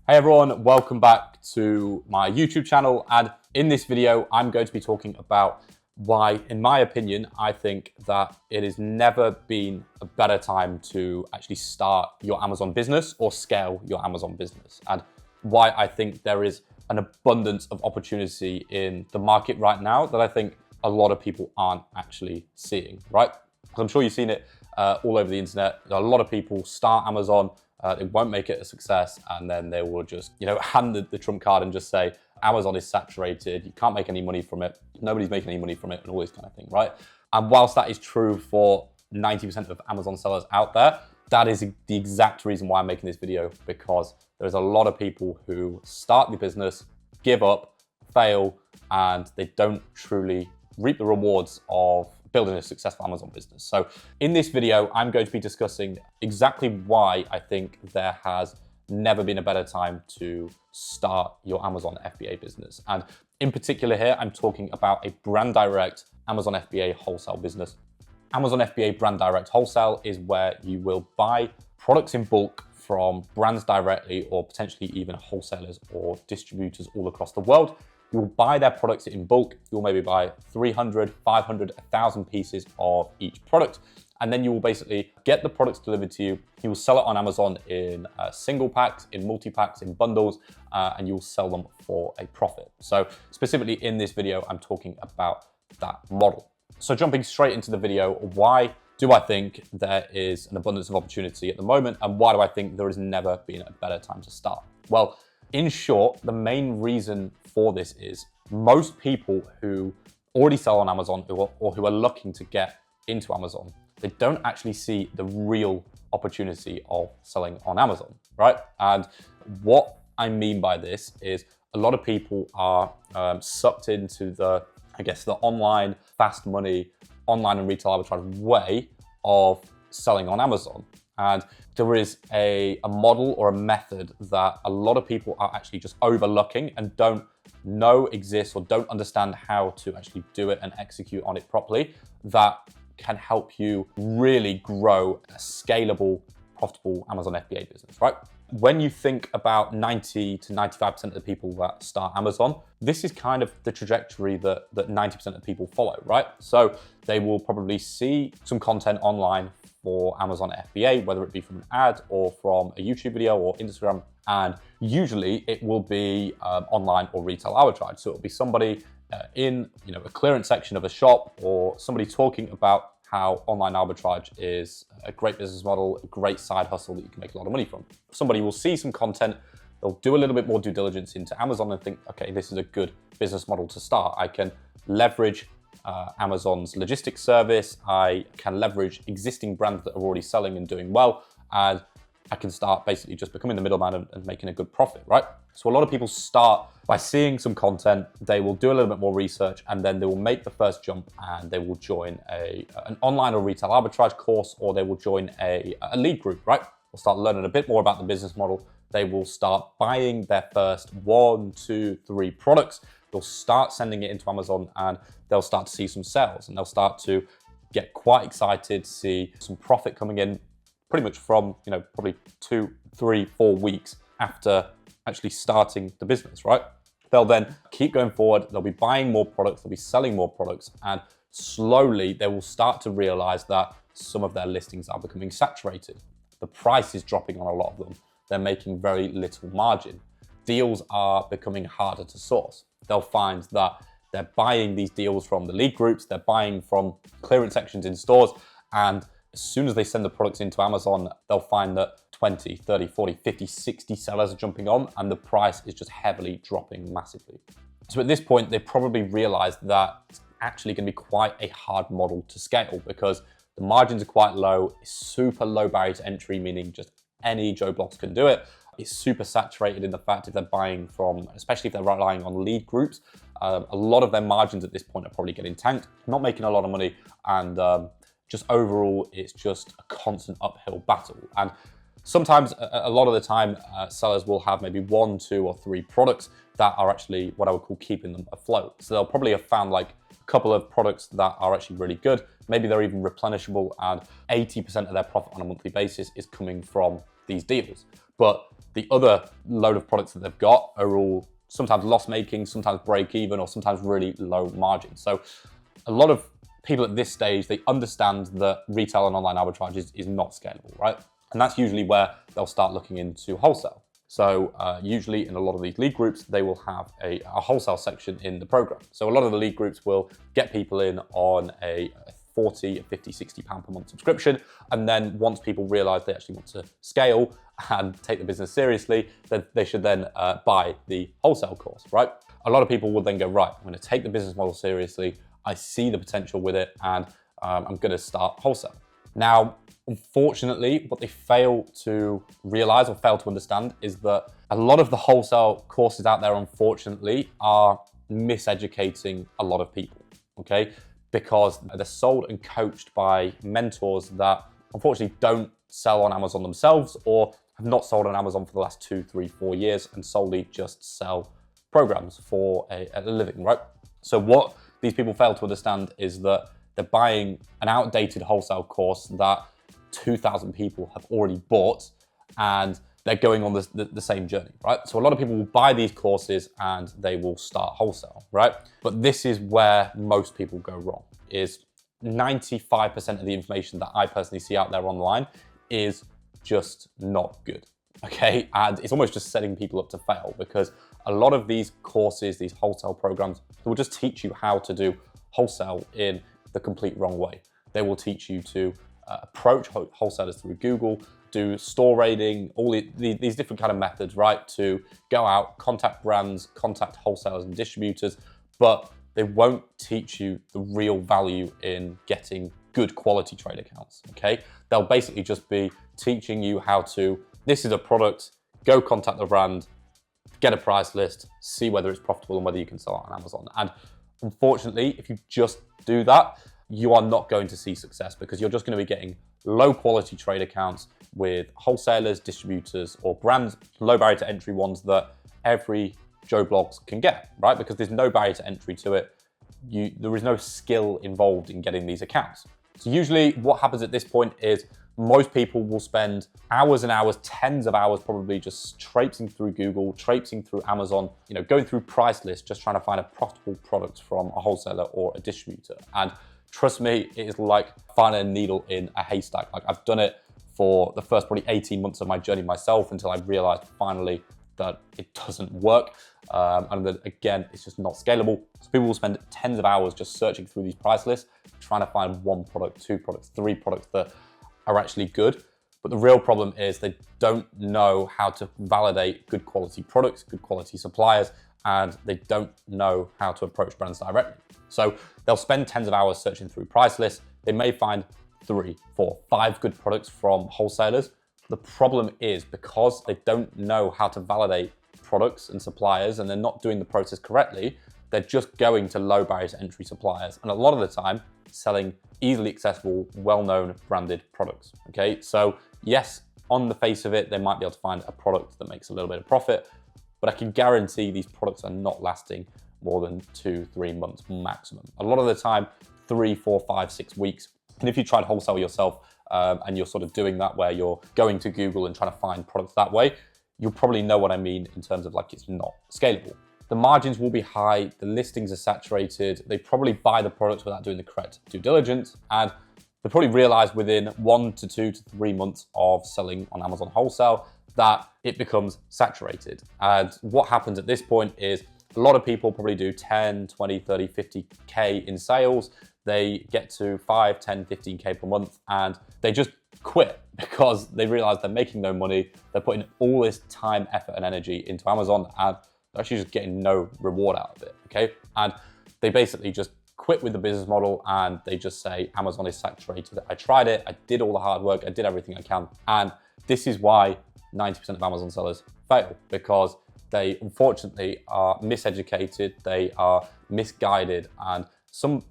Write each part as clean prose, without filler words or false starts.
Hey everyone, welcome back to my YouTube channel. And in this video, I'm going to be talking about why, in my opinion, I think that it has never been a better time to actually start your Amazon business or scale your Amazon business. And why I think there is an abundance of opportunity in the market right now that I think a lot of people aren't actually seeing, right? Because I'm sure you've seen it all over the internet. A lot of people start Amazon, they won't make it a success, and then they will just, hand the trump card and just say, Amazon is saturated, you can't make any money from it, nobody's making any money from it, and all this kind of thing, right? And whilst that is true for 90% of Amazon sellers out there, that is the exact reason why I'm making this video, because there's a lot of people who start the business, give up, fail, and they don't truly reap the rewards of building a successful Amazon business. So in this video, I'm going to be discussing exactly why I think there has never been a better time to start your Amazon FBA business. And in particular here, I'm talking about a brand direct Amazon FBA wholesale business. Amazon FBA brand direct wholesale is where you will buy products in bulk from brands directly, or potentially even wholesalers or distributors all across the world. You will buy their products in bulk. You'll maybe buy 300, 500, 1,000 pieces of each product. And then you will basically get the products delivered to you. You will sell it on Amazon in single packs, in multi-packs, in bundles, and you'll sell them for a profit. So specifically in this video, I'm talking about that model. So jumping straight into the video, why do I think there is an abundance of opportunity at the moment? And why do I think there has never been a better time to start? Well, in short, the main reason for this is most people who already sell on Amazon or who are looking to get into Amazon, they don't actually see the real opportunity of selling on Amazon, right? And what I mean by this is a lot of people are sucked into the online fast money, online and retail arbitrage way of selling on Amazon. And there is a model or a method that a lot of people are actually just overlooking and don't know exists or don't understand how to actually do it and execute on it properly, that can help you really grow a scalable, profitable Amazon FBA business, right? When you think about 90 to 95% of the people that start Amazon, this is kind of the trajectory that 90% of people follow, right? So they will probably see some content online for Amazon FBA, whether it be from an ad or from a YouTube video or Instagram. And usually it will be online or retail arbitrage. So it'll be somebody in a clearance section of a shop, or somebody talking about how online arbitrage is a great business model, a great side hustle that you can make a lot of money from. Somebody will see some content, they'll do a little bit more due diligence into Amazon and think, okay, this is a good business model to start. I can leverage Amazon's logistics service. I can leverage existing brands that are already selling and doing well, and I can start basically just becoming the middleman and making a good profit, right? So a lot of people start by seeing some content, they will do a little bit more research, and then they will make the first jump and they will join an online or retail arbitrage course, or they will join a lead group, right? They'll start learning a bit more about the business model. They will start buying their first 1, 2, 3 products. They'll start sending it into Amazon, and they'll start to see some sales, and they'll start to get quite excited, see some profit coming in pretty much from, probably 2, 3, 4 weeks after actually starting the business, right? They'll then keep going forward. They'll be buying more products. They'll be selling more products, and slowly they will start to realize that some of their listings are becoming saturated. The price is dropping on a lot of them. They're making very little margin. Deals are becoming harder to source. They'll find that they're buying these deals from the lead groups, they're buying from clearance sections in stores, and as soon as they send the products into Amazon, they'll find that 20, 30, 40, 50, 60 sellers are jumping on, and the price is just heavily dropping massively. So at this point, they probably realized that it's actually going to be quite a hard model to scale, because the margins are quite low. It's super low barrier to entry, meaning just any Joe Bloggs can do it. It's super saturated in the fact if they're buying from, especially if they're relying on lead groups, a lot of their margins at this point are probably getting tanked, not making a lot of money, and just overall, it's just a constant uphill battle. And sometimes, a lot of the time, sellers will have maybe 1, 2, or 3 products that are actually what I would call keeping them afloat. So they'll probably have found like a couple of products that are actually really good. Maybe they're even replenishable, and 80% of their profit on a monthly basis is coming from these deals. But the other load of products that they've got are all sometimes loss-making, sometimes break-even, or sometimes really low margin. So a lot of people at this stage, they understand that retail and online arbitrage is not scalable, right? And that's usually where they'll start looking into wholesale. So usually in a lot of these lead groups, they will have a wholesale section in the program. So a lot of the lead groups will get people in on a 40, 50, 60 pound per month subscription. And then once people realize they actually want to scale and take the business seriously, then they should then buy the wholesale course, right? A lot of people will then go, right, I'm going to take the business model seriously. I see the potential with it, and I'm going to start wholesale. Now, unfortunately, what they fail to realize or fail to understand is that a lot of the wholesale courses out there, unfortunately, are miseducating a lot of people, okay? Because they're sold and coached by mentors that unfortunately don't sell on Amazon themselves, or have not sold on Amazon for the last 2, 3, 4 years and solely just sell programs for a living, right? So what these people fail to understand is that they're buying an outdated wholesale course that 2,000 people have already bought, and they're going on the same journey, right? So a lot of people will buy these courses and they will start wholesale, right? But this is where most people go wrong, is 95% of the information that I personally see out there online is just not good, okay? And it's almost just setting people up to fail, because a lot of these courses, these wholesale programs, will just teach you how to do wholesale in the complete wrong way. They will teach you to approach wholesalers through Google, do store raiding, all these different kind of methods, right? To go out, contact brands, contact wholesalers and distributors, but they won't teach you the real value in getting good quality trade accounts, okay? They'll basically just be teaching you how to, this is a product, go contact the brand, get a price list, see whether it's profitable and whether you can sell it on Amazon. And unfortunately, if you just do that, you are not going to see success, because you're just going to be getting low quality trade accounts with wholesalers, distributors, or brands, low barrier to entry ones that every Joe Blogs can get, right? Because there's no barrier to entry to it. There is no skill involved in getting these accounts. So usually what happens at this point is most people will spend hours and hours, tens of hours probably, just traipsing through Google, traipsing through Amazon, going through price lists, just trying to find a profitable product from a wholesaler or a distributor. And trust me, it is like finding a needle in a haystack. Like, I've done it for the first probably 18 months of my journey myself, until I realized finally that it doesn't work. And then again, it's just not scalable. So people will spend tens of hours just searching through these price lists, trying to find one product, two products, three products that are actually good. But the real problem is they don't know how to validate good quality products, good quality suppliers, and they don't know how to approach brands directly. So they'll spend tens of hours searching through price lists. They may find 3, 4, 5 good products from wholesalers. The problem is, because they don't know how to validate products and suppliers, and they're not doing the process correctly, they're just going to low barrier to entry suppliers. And a lot of the time, selling easily accessible, well-known branded products, okay? So yes, on the face of it, they might be able to find a product that makes a little bit of profit, but I can guarantee these products are not lasting more than 2, 3 months maximum. A lot of the time, 3, 4, 5, 6 weeks. And if you try to wholesale yourself and you're sort of doing that, where you're going to Google and trying to find products that way, you'll probably know what I mean in terms of like it's not scalable. The margins will be high, the listings are saturated, they probably buy the products without doing the correct due diligence, and they probably realize within 1 to 2 to 3 months of selling on Amazon wholesale that it becomes saturated. And what happens at this point is a lot of people probably do 10, 20, 30, 50K in sales. They get to 5, 10, 15K per month, and they just quit because they realize they're making no money. They're putting all this time, effort, and energy into Amazon, and they're actually just getting no reward out of it, okay? And they basically just quit with the business model, and they just say, Amazon is saturated. I tried it, I did all the hard work, I did everything I can. And this is why 90% of Amazon sellers fail, because they unfortunately are miseducated, they are misguided, and some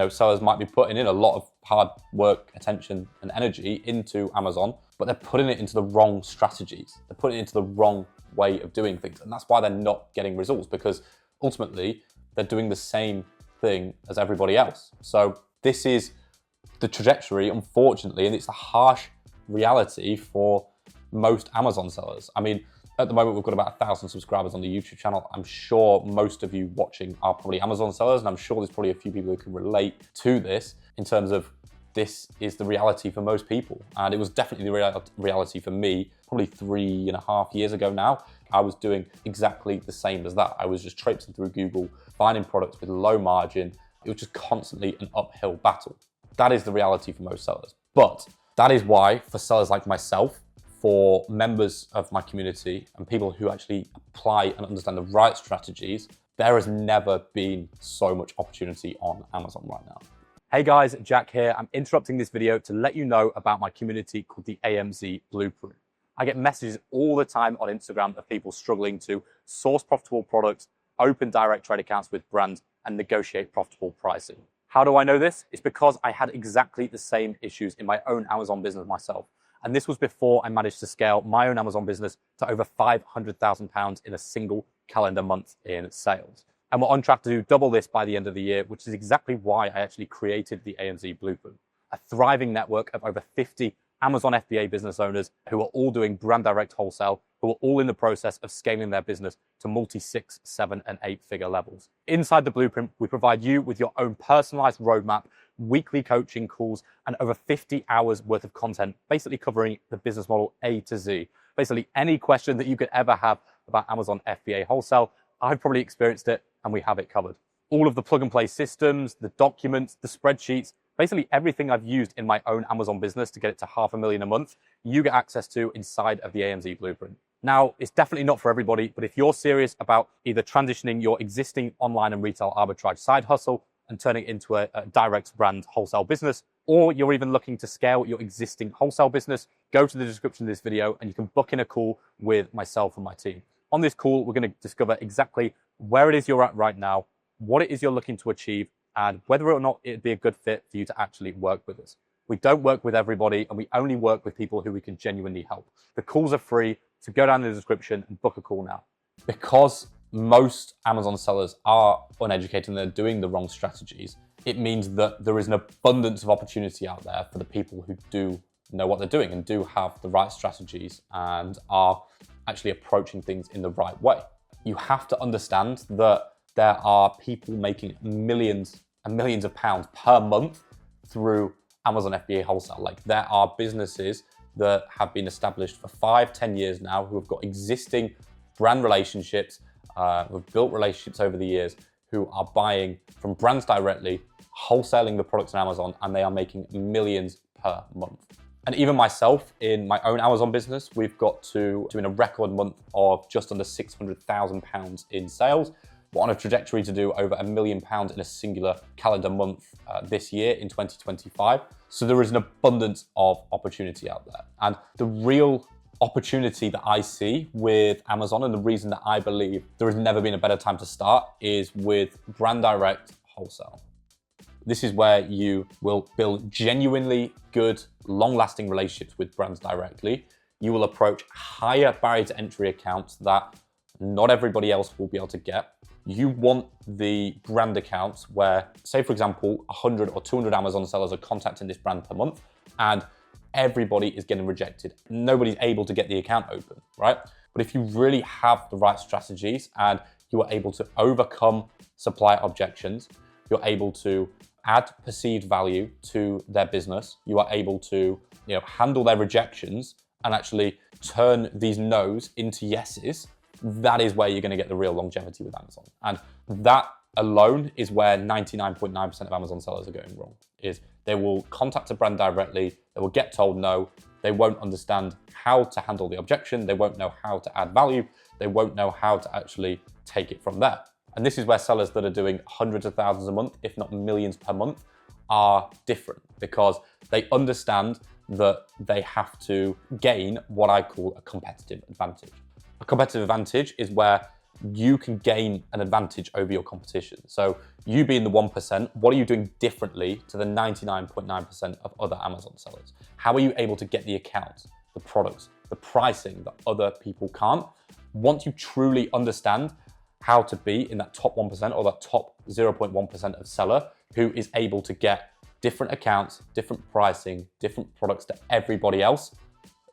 sellers might be putting in a lot of hard work, attention, and energy into Amazon, but they're putting it into the wrong strategies. They're putting it into the wrong way of doing things. And that's why they're not getting results, because ultimately they're doing the same thing as everybody else. So this is the trajectory, unfortunately, and it's the harsh reality for most Amazon sellers. I mean, At the moment, we've got about 1,000 subscribers on the YouTube channel. I'm sure most of you watching are probably Amazon sellers, and I'm sure there's probably a few people who can relate to this in terms of this is the reality for most people. And it was definitely the reality for me probably 3.5 years ago now. I was doing exactly the same as that. I was just traipsing through Google, finding products with low margin. It was just constantly an uphill battle. That is the reality for most sellers. But that is why for sellers like myself, for members of my community and people who actually apply and understand the right strategies, there has never been so much opportunity on Amazon right now. Hey guys, Jack here. I'm interrupting this video to let you know about my community called the AMZ Blueprint. I get messages all the time on Instagram of people struggling to source profitable products, open direct trade accounts with brands, and negotiate profitable pricing. How do I know this? It's because I had exactly the same issues in my own Amazon business myself. And this was before I managed to scale my own Amazon business to over £500,000 in a single calendar month in sales. And we're on track to do double this by the end of the year, which is exactly why I actually created the AMZ Blueprint, a thriving network of over 50 Amazon FBA business owners who are all doing brand direct wholesale, who are all in the process of scaling their business to multi 6, 7, and 8-figure levels. Inside the Blueprint, we provide you with your own personalized roadmap, weekly coaching calls, and over 50 hours worth of content, basically covering the business model A to Z. Basically, any question that you could ever have about Amazon FBA wholesale, I've probably experienced it and we have it covered. All of the plug and play systems, the documents, the spreadsheets, basically everything I've used in my own Amazon business to get it to $500,000 a month, you get access to inside of the AMZ Blueprint. Now, it's definitely not for everybody, but if you're serious about either transitioning your existing online and retail arbitrage side hustle and turning it into a direct brand wholesale business, or you're even looking to scale your existing wholesale business, go to the description of this video and you can book in a call with myself and my team. On this call, we're going to discover exactly where it is you're at right now, what it is you're looking to achieve, and whether or not it'd be a good fit for you to actually work with us. We don't work with everybody, and we only work with people who we can genuinely help. The calls are free, so go down in the description and book a call now. Because most Amazon sellers are uneducated and they're doing the wrong strategies, it means that there is an abundance of opportunity out there for the people who do know what they're doing and do have the right strategies and are actually approaching things in the right way. You have to understand that there are people making millions and millions of pounds per month through Amazon FBA wholesale. Like, there are businesses that have been established for 5-10 years now who have got existing brand relationships, who've built relationships over the years, who are buying from brands directly, wholesaling the products on Amazon, and they are making millions per month. And even myself, in my own Amazon business, we've got to doing a record month of just under £600,000 in sales. We're on a trajectory to do over £1 million in a singular calendar month this year in 2025. So there is an abundance of opportunity out there. And the real opportunity that I see with Amazon, and the reason that I believe there has never been a better time to start, is with brand direct wholesale. This is where you will build genuinely good, long-lasting relationships with brands directly. You will approach higher barrier to entry accounts that not everybody else will be able to get. You want the brand accounts where, say for example, 100 or 200 Amazon sellers are contacting this brand per month and everybody is getting rejected. Nobody's able to get the account open, right? But if you really have the right strategies and you are able to overcome supply objections, you're able to add perceived value to their business, you are able to handle their rejections and actually turn these no's into yeses, that is where you're going to get the real longevity with Amazon. And that alone is where 99.9% of Amazon sellers are going wrong, is they will contact a brand directly, they will get told no, they won't understand how to handle the objection, they won't know how to add value, they won't know how to actually take it from there. And this is where sellers that are doing hundreds of thousands a month, if not millions per month, are different, because they understand that they have to gain what I call a competitive advantage. A competitive advantage is where you can gain an advantage over your competition. So you being the 1%, what are you doing differently to the 99.9% of other Amazon sellers? How are you able to get the accounts, the products, the pricing that other people can't? Once you truly understand how to be in that top 1% or that top 0.1% of seller who is able to get different accounts, different pricing, different products to everybody else,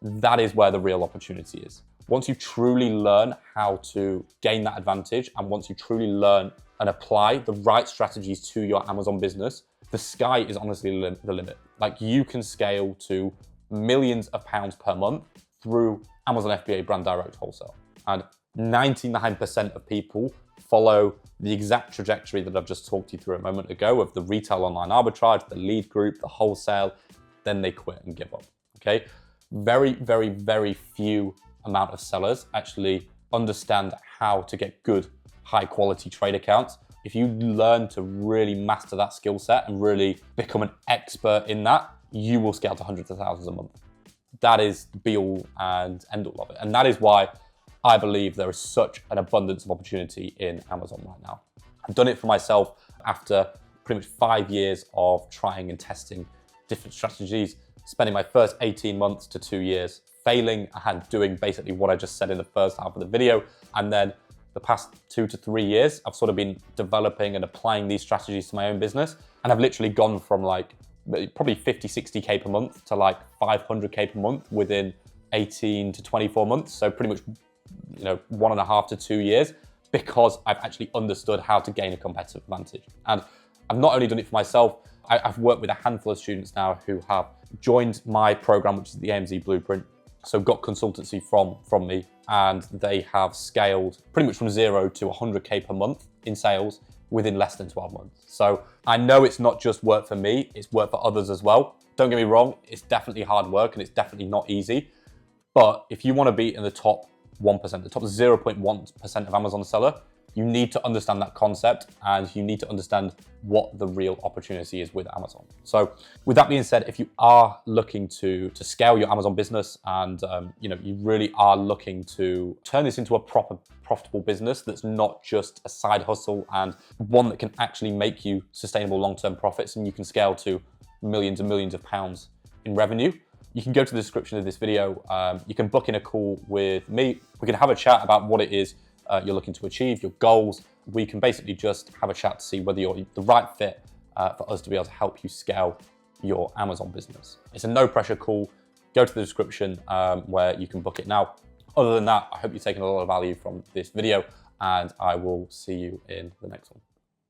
that is where the real opportunity is. once you truly learn how to gain that advantage, and once you truly learn and apply the right strategies to your Amazon business, the sky is honestly the limit. Like, you can scale to millions of pounds per month through Amazon FBA brand direct wholesale. And 99% of people follow the exact trajectory that I've just talked you through a moment ago of the retail online arbitrage, the lead group, the wholesale, then they quit and give up, okay? Very, very, very few amount of sellers actually understand how to get good, high quality trade accounts. If you learn to really master that skill set and really become an expert in that, you will scale to hundreds of thousands a month. That is the be all and end all of it. And that is why I believe there is such an abundance of opportunity in Amazon right now. I've done it for myself after pretty much 5 years of trying and testing different strategies, spending my first 18 months to 2 years failing and doing basically what I just said in the first half of the video. And then the past 2 to 3 years, I've sort of been developing and applying these strategies to my own business. And I've literally gone from like probably 50, 60K per month to like 500K per month within 18 to 24 months. So pretty much, 1.5 to 2 years, because I've actually understood how to gain a competitive advantage. And I've not only done it for myself, I've worked with a handful of students now who have joined my program, which is the AMZ Blueprint. So got consultancy from me, and they have scaled pretty much from 0 to 100K per month in sales within less than 12 months. So I know it's not just work for me, it's work for others as well. Don't get me wrong, it's definitely hard work and it's definitely not easy. But if you want to be in the top 1%, the top 0.1% of Amazon seller, you need to understand that concept and you need to understand what the real opportunity is with Amazon. So with that being said, if you are looking to scale your Amazon business and you really are looking to turn this into a proper profitable business that's not just a side hustle and one that can actually make you sustainable long-term profits and you can scale to millions and millions of pounds in revenue, you can go to the description of this video. You can book in a call with me. We can have a chat about what it is you're looking to achieve, your goals. We can basically just have a chat to see whether you're the right fit for us to be able to help you scale your Amazon business. It's a no pressure call. Go to the description where you can book it now. Other than that, I hope you've taken a lot of value from this video and I will see you in the next one.